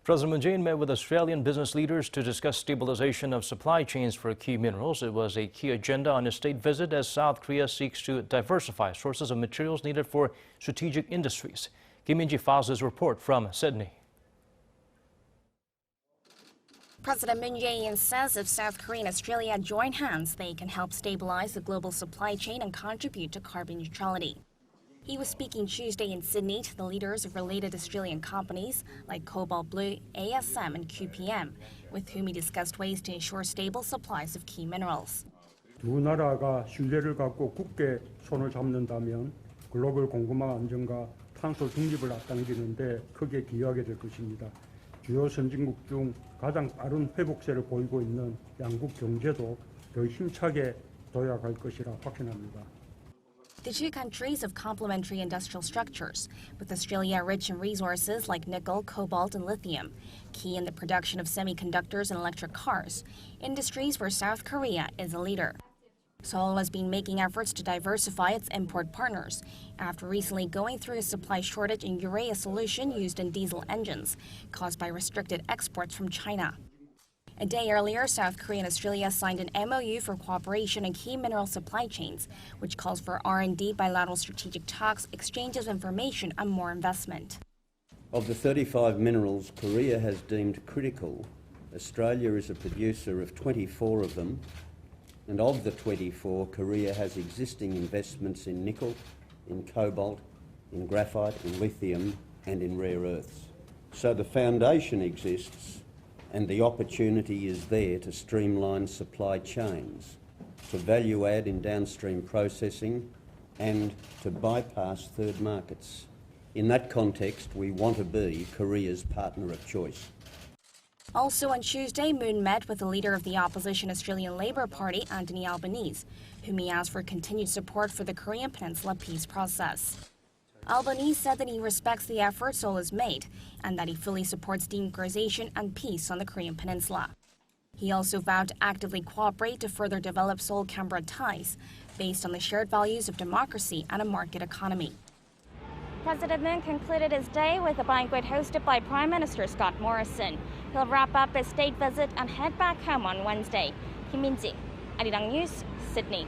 President Moon Jae-in met with Australian business leaders to discuss stabilization of supply chains for key minerals. It was a key agenda on his state visit as South Korea seeks to diversify sources of materials needed for strategic industries. Kim Min-ji files his report from Sydney. President Moon Jae-in says if South Korea and Australia join hands, they can help stabilize the global supply chain and contribute to carbon neutrality. He was speaking Tuesday in Sydney to the leaders of related Australian companies like Cobalt Blue, ASM and QPM, with whom he discussed ways to ensure stable supplies of key minerals. 두 나라가 신뢰를 갖고 굳게 손을 잡는다면 글로벌 공급망 안정과 탄소 중립을 앞당기는 데 크게 기여하게 될 것입니다. 주요 선진국 중 가장 빠른 회복세를 보이고 있는 양국 경제도 더 힘차게 도약할 것이라 확신합니다. The two countries have complementary industrial structures, with Australia rich in resources like nickel, cobalt, and lithium, key in the production of semiconductors and electric cars, industries where South Korea is a leader. Seoul has been making efforts to diversify its import partners, after recently going through a supply shortage in urea solution used in diesel engines, caused by restricted exports from China. A day earlier, South Korea and Australia signed an MOU for cooperation in key mineral supply chains, which calls for R&D, bilateral strategic talks, exchanges of information, and more investment. Of the 35 minerals Korea has deemed critical, Australia is a producer of 24 of them, and of the 24, Korea has existing investments in nickel, in cobalt, in graphite, in lithium, and in rare earths. So the foundation exists, and the opportunity is there to streamline supply chains, to value add in downstream processing, and to bypass third markets. In that context, we want to be Korea's partner of choice. Also on Tuesday, Moon met with the leader of the opposition Australian Labor Party, Anthony Albanese, whom he asked for continued support for the Korean Peninsula peace process. Albanese said that he respects the efforts Seoul has made and that he fully supports denuclearization and peace on the Korean Peninsula. He also vowed to actively cooperate to further develop Seoul-Canberra ties based on the shared values of democracy and a market economy. President Moon concluded his day with a banquet hosted by Prime Minister Scott Morrison. He'll wrap up his state visit and head back home on Wednesday. Kim Min-ji, Arirang News, Sydney.